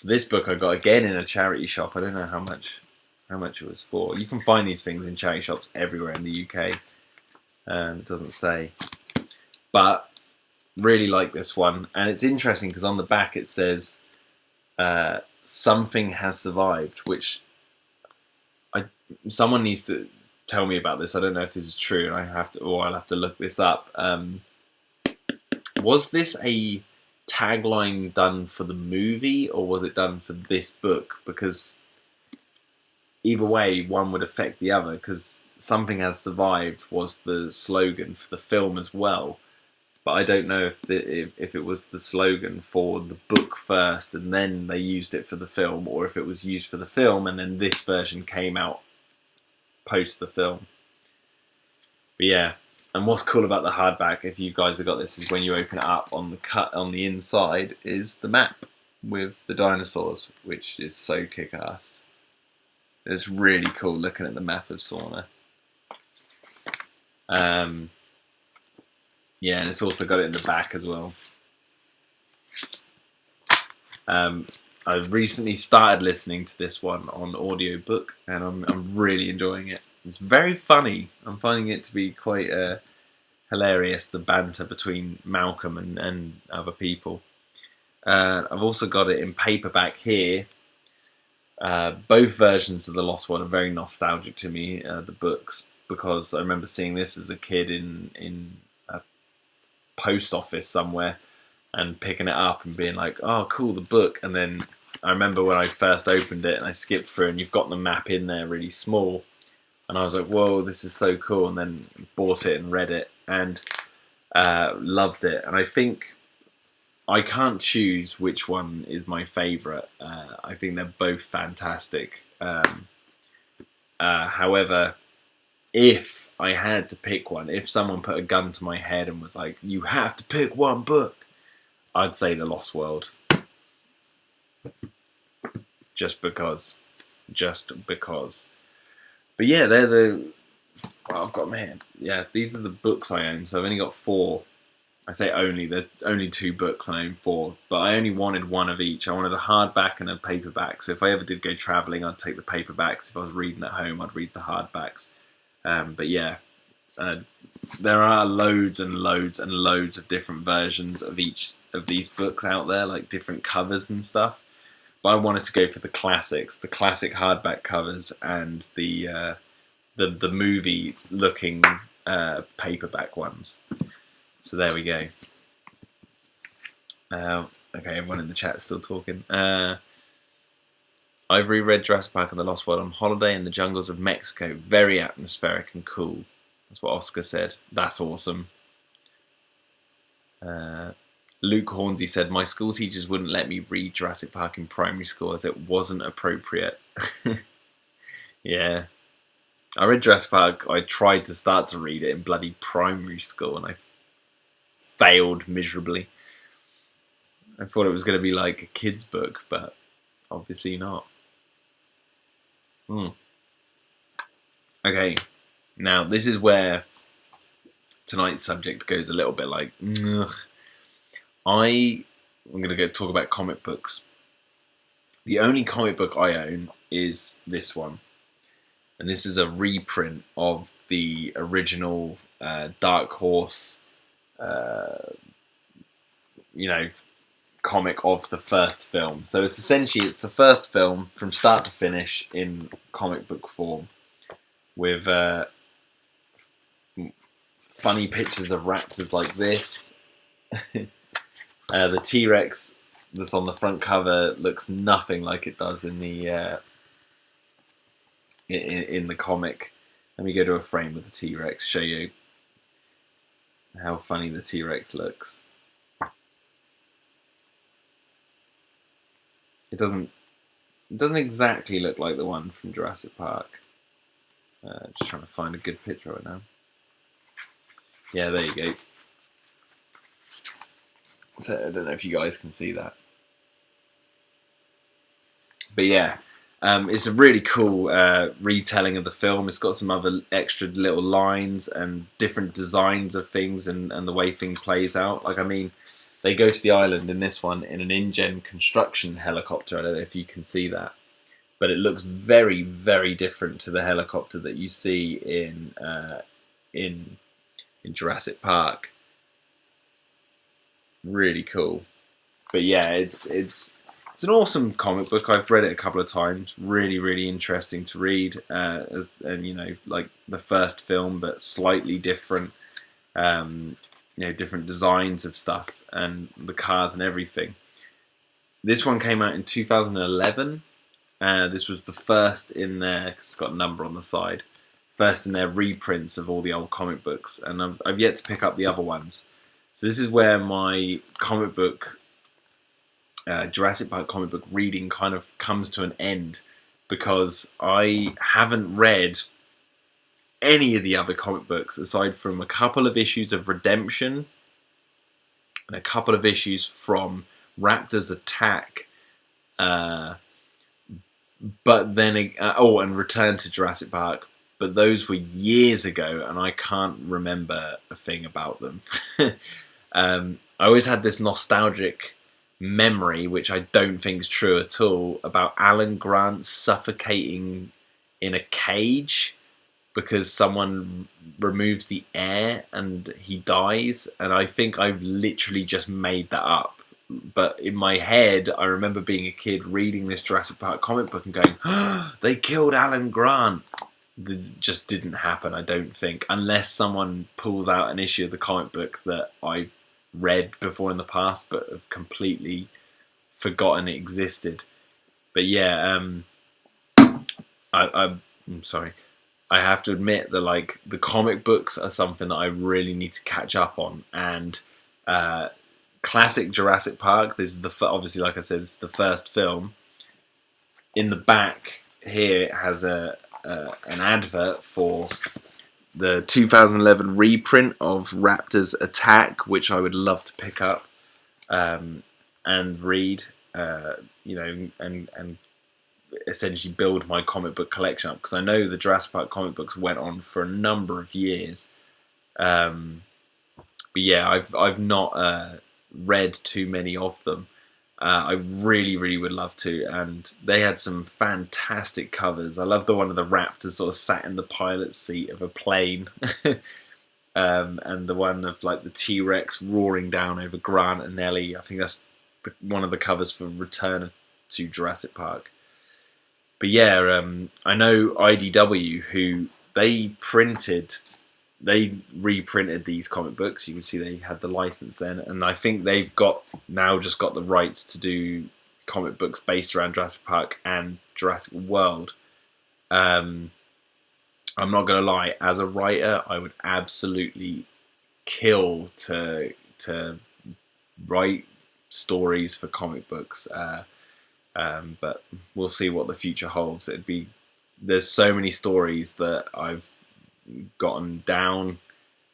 This book I got again in a charity shop. I don't know how much it was for. You can find these things in charity shops everywhere in the UK. It doesn't say, but really like this one. And it's interesting because on the back it says something has survived, which someone needs to tell me about this. I don't know if this is true, and I'll have to look this up. Was this a tagline done for the movie or was it done for this book? Because either way, one would affect the other, because Something Has Survived was the slogan for the film as well. But I don't know if it was the slogan for the book first and then they used it for the film, or if it was used for the film and then this version came out post the film. But yeah, and what's cool about the hardback, if you guys have got this, is when you open it up, on the inside is the map with the dinosaurs, which is so kick-ass. It's really cool looking at the map of Sauna. Yeah, and it's also got it in the back as well. I've recently started listening to this one on audiobook, and I'm really enjoying it. It's very funny. I'm finding it to be quite hilarious, the banter between Malcolm and other people. I've also got it in paperback here. Both versions of The Lost World are very nostalgic to me, the books, because I remember seeing this as a kid in a post office somewhere and picking it up and being like, oh cool, the book. And then I remember when I first opened it and I skipped through and you've got the map in there really small, and I was like, whoa, this is so cool. And then bought it and read it and loved it. And I think I can't choose which one is my favourite. I think they're both fantastic. However, if I had to pick one, if someone put a gun to my head and was like, you have to pick one book, I'd say The Lost World. Just because. But yeah, they're the... Well, I've got my hand. Yeah, these are the books I own, so I've only got 4. I say only, there's only 2 books and I own 4, but I only wanted one of each. I wanted a hardback and a paperback, so if I ever did go travelling, I'd take the paperbacks. If I was reading at home, I'd read the hardbacks. But yeah, there are loads and loads and loads of different versions of each of these books out there, like different covers and stuff. But I wanted to go for the classics, the classic hardback covers, and the movie-looking paperback ones. So there we go. Okay, everyone in the chat's still talking. I've reread Jurassic Park and the Lost World on holiday in the jungles of Mexico. Very atmospheric and cool. That's what Oscar said. That's awesome. Luke Hornsey said, my school teachers wouldn't let me read Jurassic Park in primary school as it wasn't appropriate. Yeah. I read Jurassic Park. I tried to start to read it in bloody primary school and I failed miserably. I thought it was going to be like a kid's book, but obviously not. Okay, now this is where tonight's subject goes a little bit like, ugh. I'm going to go talk about comic books. The only comic book I own is this one. And this is a reprint of the original Dark Horse comic of the first film. So it's the first film from start to finish in comic book form, with funny pictures of raptors like this. The T-Rex that's on the front cover looks nothing like it does in the in the comic. Let me go to a frame with the T-Rex, show you how funny the T-Rex looks. It doesn't exactly look like the one from Jurassic Park. Just trying to find a good picture right now. Yeah, there you go. So I don't know if you guys can see that. But yeah, it's a really cool retelling of the film. It's got some other extra little lines and different designs of things and the way things plays out. Like, I mean, they go to the island in this one in an InGen construction helicopter. I don't know if you can see that. But it looks very, very different to the helicopter that you see in Jurassic Park. Really cool. But yeah, it's an awesome comic book. I've read it a couple of times. Really, really interesting to read. And like the first film, but slightly different. different designs of stuff and the cars and everything. This one came out in 2011. This was the first in their, it's got a number on the side, first in their reprints of all the old comic books, and I've yet to pick up the other ones. So this is where my comic book, Jurassic Park comic book reading kind of comes to an end, because I haven't read any of the other comic books aside from a couple of issues of Redemption and a couple of issues from Raptors Attack, but then and Return to Jurassic Park. But those were years ago, and I can't remember a thing about them. I always had this nostalgic memory, which I don't think is true at all, about Alan Grant suffocating in a cage because someone removes the air and he dies. And I think I've literally just made that up. But in my head, I remember being a kid reading this Jurassic Park comic book and going, oh, they killed Alan Grant. It just didn't happen, I don't think, unless someone pulls out an issue of the comic book that I've read before in the past but have completely forgotten it existed. But yeah, I'm sorry. I have to admit that, like, the comic books are something that I really need to catch up on. And classic Jurassic Park, this is obviously, like I said, this is the first film. In the back here, it has an advert for the 2011 reprint of Raptors Attack, which I would love to pick up and read, and essentially build my comic book collection up, because I know the Jurassic Park comic books went on for a number of years. But yeah, I've not read too many of them. I really, really would love to, and they had some fantastic covers. I love the one of the Raptors sort of sat in the pilot's seat of a plane, and the one of like the T-Rex roaring down over Grant and Ellie. I think that's one of the covers for Return to Jurassic Park. But yeah, I know IDW, who they reprinted these comic books. You can see they had the license then, and I think they've now just got the rights to do comic books based around Jurassic Park and Jurassic World. I'm not gonna lie, as a writer, I would absolutely kill to write stories for comic books. But we'll see what the future holds. There's so many stories that I've gotten down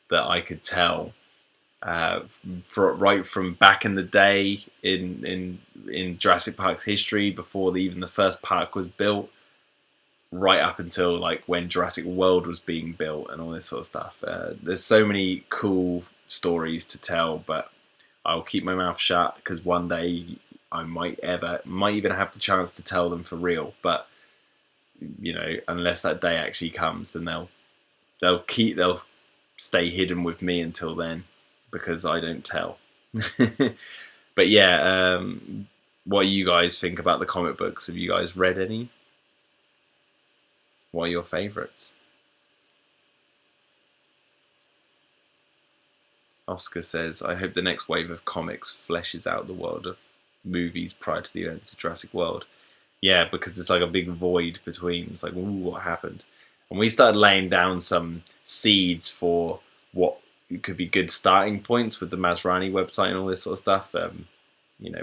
that I could tell, right from back in the day in Jurassic Park's history, before even the first park was built, right up until like when Jurassic World was being built and all this sort of stuff. There's so many cool stories to tell, but I'll keep my mouth shut, because one day I might even have the chance to tell them for real. But unless that day actually comes, then they'll stay hidden with me until then, because I don't tell. But yeah, what do you guys think about the comic books? Have you guys read any? What are your favourites? Oscar says, I hope the next wave of comics fleshes out the world of movies prior to the events of Jurassic World. Yeah, because it's like a big void between. It's like, ooh, what happened? And we started laying down some seeds for what could be good starting points with the Masrani website and all this sort of stuff.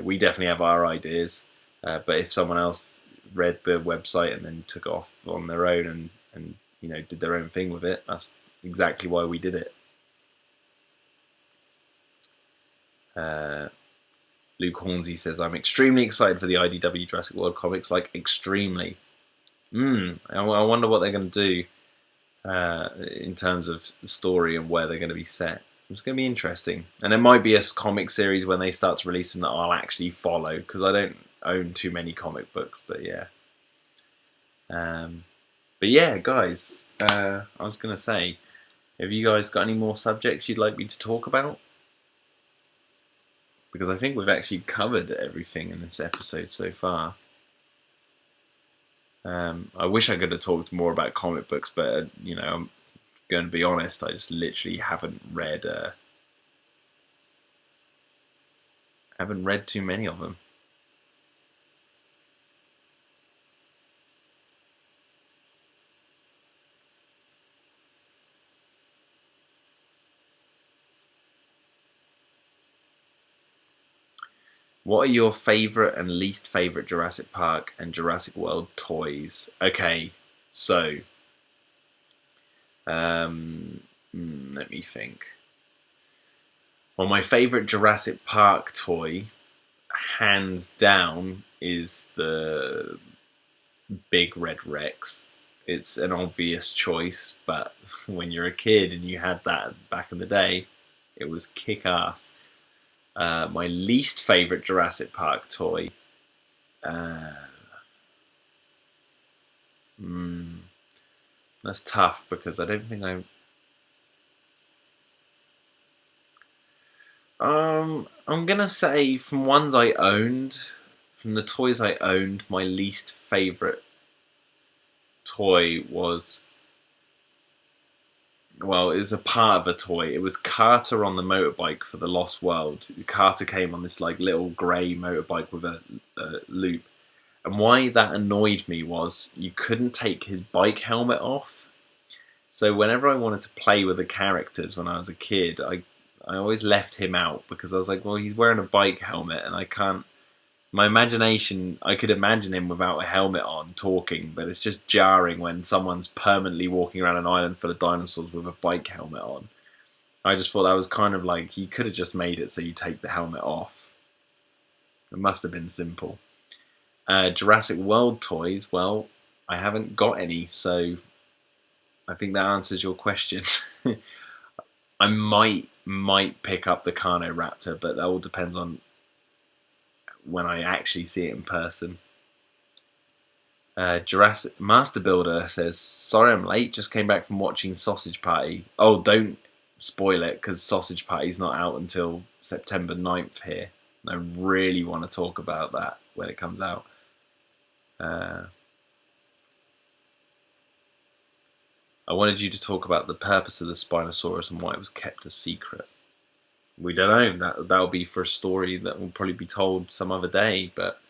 We definitely have our ideas, but if someone else read the website and then took it off on their own and did their own thing with it, that's exactly why we did it. Luke Hornsey says, I'm extremely excited for the IDW Jurassic World comics, like extremely. I wonder what they're going to do in terms of story and where they're going to be set. It's going to be interesting. And there might be a comic series when they start to release them that I'll actually follow, because I don't own too many comic books, but yeah. But yeah, guys, I was going to say, have you guys got any more subjects you'd like me to talk about? Because I think we've actually covered everything in this episode so far. I wish I could have talked more about comic books, but I'm going to be honest, I just literally haven't read Haven't read too many of them. What are your favourite and least favourite Jurassic Park and Jurassic World toys? Okay, so let me think. Well, my favourite Jurassic Park toy, hands down, is the big red Rex. It's an obvious choice, but when you're a kid and you had that back in the day, it was kick-ass. My least favourite Jurassic Park toy, uh, mm, that's tough because I don't think I'm gonna say from the toys I owned, my least favourite toy was, well, it was a part of a toy. It was Carter on the motorbike for the Lost World. Carter came on this like little grey motorbike with a loop. And why that annoyed me was you couldn't take his bike helmet off. So whenever I wanted to play with the characters when I was a kid, I always left him out because I was like, well, he's wearing a bike helmet and I can't. My imagination, I could imagine him without a helmet on talking, but it's just jarring when someone's permanently walking around an island full of dinosaurs with a bike helmet on. I just thought that was kind of like, you could have just made it so you take the helmet off. It must have been simple. Jurassic World toys, well, I haven't got any, so I think that answers your question. I might pick up the Carnoraptor, but that all depends on when I actually see it in person. Jurassic Master Builder says, "Sorry, I'm late. Just came back from watching Sausage Party." Oh, don't spoil it because Sausage Party's not out until September 9th here. I really want to talk about that when it comes out. I wanted you to talk about the purpose of the Spinosaurus and why it was kept a secret. We don't know. That'll be for a story that will probably be told some other day. But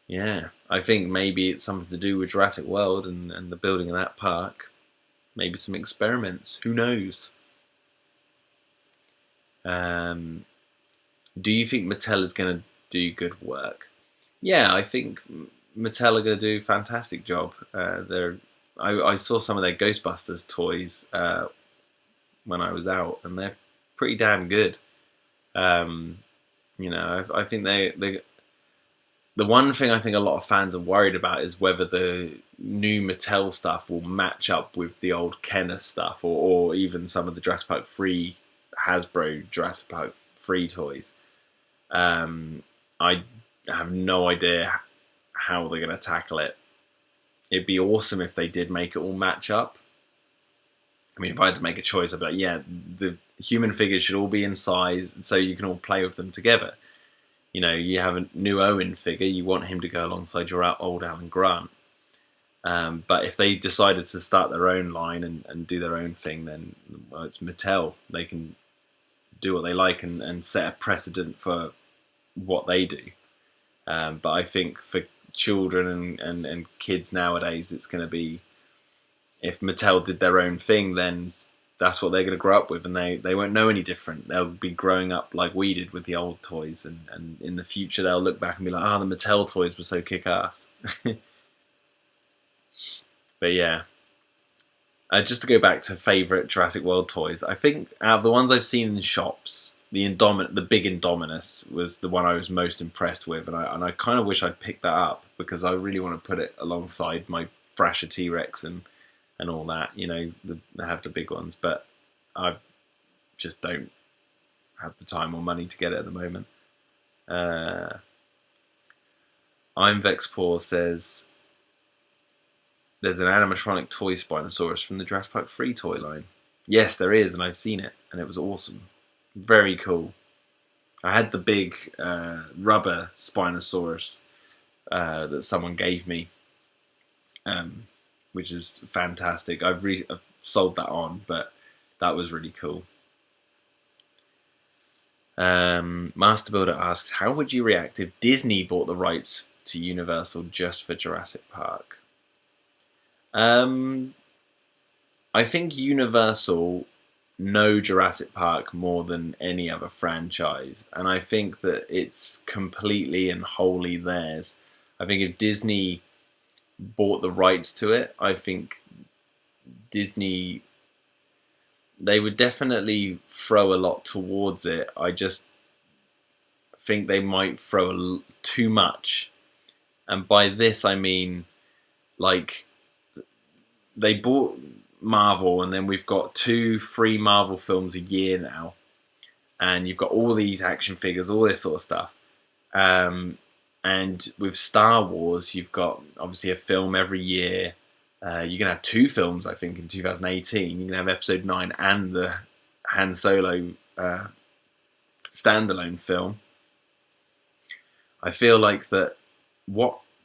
yeah, I think maybe it's something to do with Jurassic World and the building of that park. Maybe some experiments. Who knows? Do you think Mattel is going to do good work? Yeah, I think Mattel are going to do a fantastic job. I saw some of their Ghostbusters toys when I was out, and they're pretty damn good. I think the one thing I think a lot of fans are worried about is whether the new Mattel stuff will match up with the old Kenner stuff, or even some of the Jurassic Park 3 Hasbro Jurassic Park 3 toys. I have no idea how they're going to tackle it. It'd be awesome if they did make it all match up. I mean, if I had to make a choice, I'd be like, yeah, the human figures should all be in size so you can all play with them together. You know, you have a new Owen figure, you want him to go alongside your old Alan Grant. But if they decided to start their own line and do their own thing, then, well, it's Mattel. They can do what they like and set a precedent for what they do. But I think for children and kids nowadays, it's going to be, if Mattel did their own thing, then that's what they're going to grow up with, and they won't know any different. They'll be growing up like we did with the old toys, and in the future they'll look back and be like, the Mattel toys were so kick-ass. But yeah, just to go back to favourite Jurassic World toys, I think out of the ones I've seen in shops, the big Indominus was the one I was most impressed with, and I kind of wish I'd picked that up because I really want to put it alongside my Thrasher T-Rex and all that. You know, they have the big ones, but I just don't have the time or money to get it at the moment. I'm Vexpaw says, there's an animatronic toy Spinosaurus from the Jurassic Park 3 toy line. Yes, there is, and I've seen it, and it was awesome. Very cool. I had the big rubber Spinosaurus that someone gave me, which is fantastic. I've sold that on, but that was really cool. Master Builder asks, how would you react if Disney bought the rights to Universal just for Jurassic Park? I think Universal know Jurassic Park more than any other franchise, and I think that it's completely and wholly theirs. I think if Disney bought the rights to it, I think Disney, they would definitely throw a lot towards it. I just think they might throw too much, and by this I mean, like, they bought Marvel, and then we've got 2-3 Marvel films a year now, and you've got all these action figures, all this sort of stuff. And with Star Wars, you've got obviously a film every year. You're going to have 2 films, I think, in 2018. You're going to have Episode 9 and the Han Solo standalone film. I feel like that,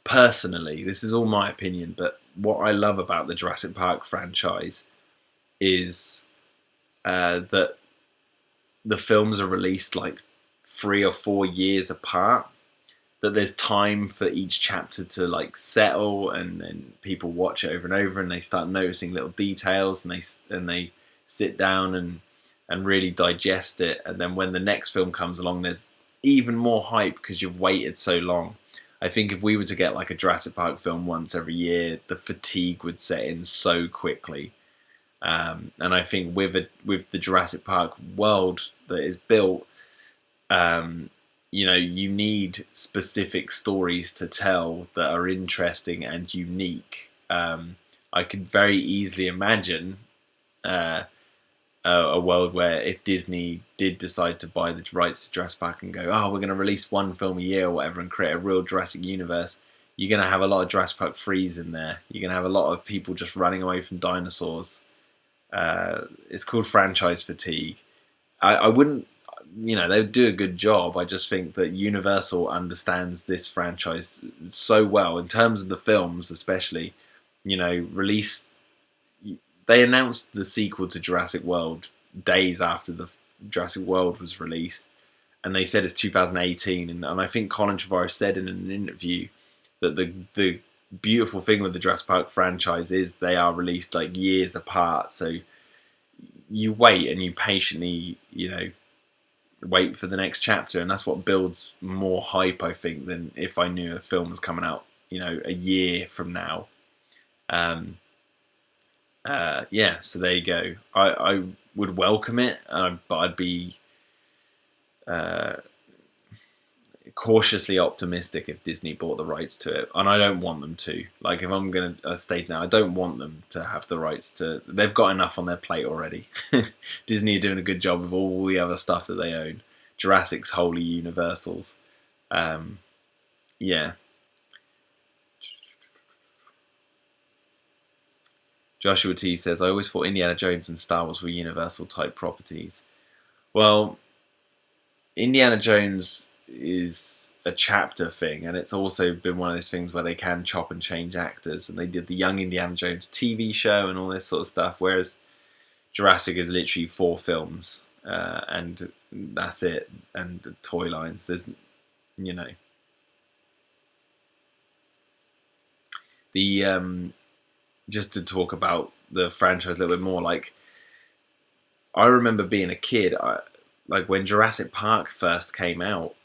personally, this is all my opinion, but what I love about the Jurassic Park franchise is that the films are released like 3 or 4 years apart. That there's time for each chapter to like settle, and then people watch it over and over, and they start noticing little details, and they sit down and really digest it. And then when the next film comes along, there's even more hype because you've waited so long. I think if we were to get like a Jurassic Park film once every year, the fatigue would set in so quickly. And I think with the Jurassic Park world that is built, you need specific stories to tell that are interesting and unique. I could very easily imagine a world where if Disney did decide to buy the rights to Jurassic Park and go, we're going to release 1 film a year or whatever and create a real Jurassic universe, you're going to have a lot of Jurassic Park 3s in there. You're going to have a lot of people just running away from dinosaurs. It's called franchise fatigue. I wouldn't, they would do a good job. I just think that Universal understands this franchise so well in terms of the films, especially. Release. They announced the sequel to Jurassic World days after the Jurassic World was released, and they said it's 2018. And I think Colin Trevorrow said in an interview that the beautiful thing with the Jurassic Park franchise is they are released like years apart. So you wait and you patiently, wait for the next chapter, and that's what builds more hype, I think, than if I knew a film was coming out, a year from now. So there you go. I would welcome it, but I'd be cautiously optimistic if Disney bought the rights to it, and I don't want them to. Like, if I'm going to state now, I don't want them to have the rights to. They've got enough on their plate already. Disney are doing a good job with all the other stuff that they own. Jurassic's wholly Universal's. Joshua T says, I always thought Indiana Jones and Star Wars were Universal type properties. Well, Indiana Jones is a chapter thing, and it's also been one of those things where they can chop and change actors, and they did the Young Indiana Jones TV show and all this sort of stuff, whereas Jurassic is literally 4 films, and that's it, and toy lines. There's, the just to talk about the franchise a little bit more, like, I remember being a kid, like when Jurassic Park first came out,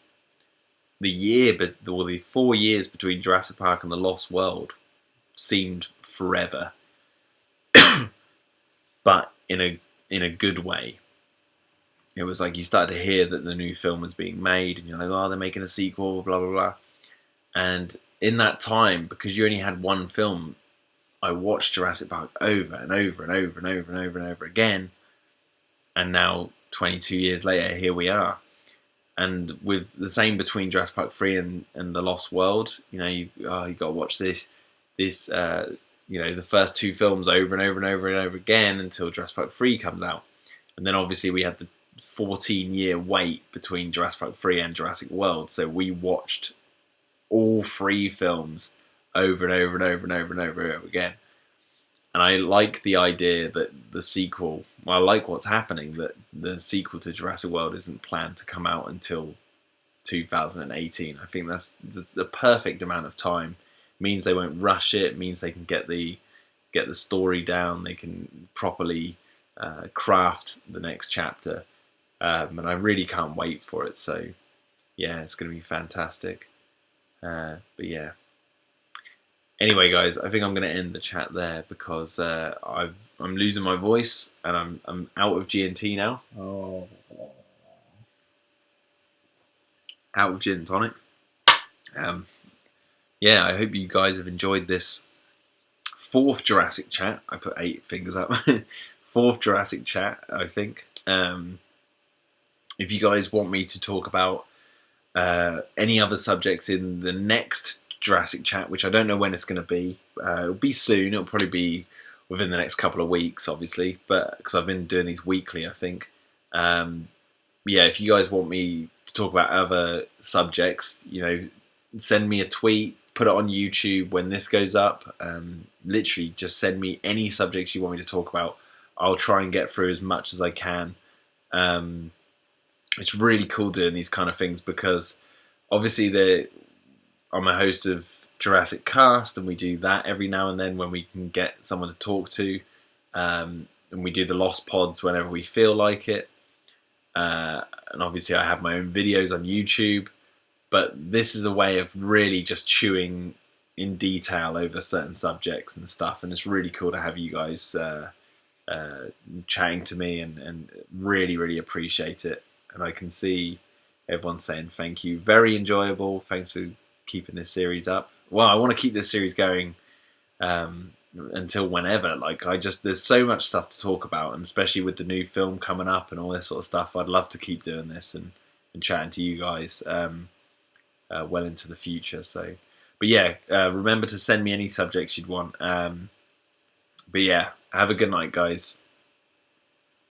the 4 years between Jurassic Park and The Lost World seemed forever, but in a good way. It was like you started to hear that the new film was being made, and you're like, they're making a sequel, blah blah blah. And in that time, because you only had 1 film, I watched Jurassic Park over and over and over and over and over and over again. And now, 22 years later, here we are. And with the same between Jurassic Park 3 and The Lost World, you got to watch this, the first 2 films over and over and over and over again until Jurassic Park 3 comes out. And then obviously we had the 14-year wait between Jurassic Park 3 and Jurassic World. So we watched all 3 films over and over and over and over and over and over again. And I like the idea that the sequel, well, I like what's happening, that the sequel to Jurassic World isn't planned to come out until 2018. I think that's the perfect amount of time. Means they won't rush it. Means they can get the story down. They can properly craft the next chapter. And I really can't wait for it. So yeah, it's going to be fantastic. But yeah. Anyway, guys, I think I'm going to end the chat there because I'm losing my voice and I'm out of G&T now. Oh. Out of gin and tonic. Yeah, I hope you guys have enjoyed this fourth Jurassic chat. I put 8 fingers up. Fourth Jurassic chat, I think. If you guys want me to talk about any other subjects in the next Jurassic chat, which I don't know when it's going to be. It'll be soon. It'll probably be within the next couple of weeks, obviously, but because I've been doing these weekly, I think. Yeah, if you guys want me to talk about other subjects, send me a tweet, put it on YouTube when this goes up. Literally, just send me any subjects you want me to talk about. I'll try and get through as much as I can. It's really cool doing these kind of things because obviously I'm a host of Jurassic Cast, and we do that every now and then when we can get someone to talk to. And we do the Lost Pods whenever we feel like it. And obviously I have my own videos on YouTube. But this is a way of really just chewing in detail over certain subjects and stuff. And it's really cool to have you guys chatting to me and really, really appreciate it. And I can see everyone saying thank you. Very enjoyable. Thanks for keeping this series up. Well, I want to keep this series going until whenever. There's so much stuff to talk about, and especially with the new film coming up and all this sort of stuff, I'd love to keep doing this and chatting to you guys well into the future. So, but yeah, remember to send me any subjects you'd want. But yeah, have a good night, guys.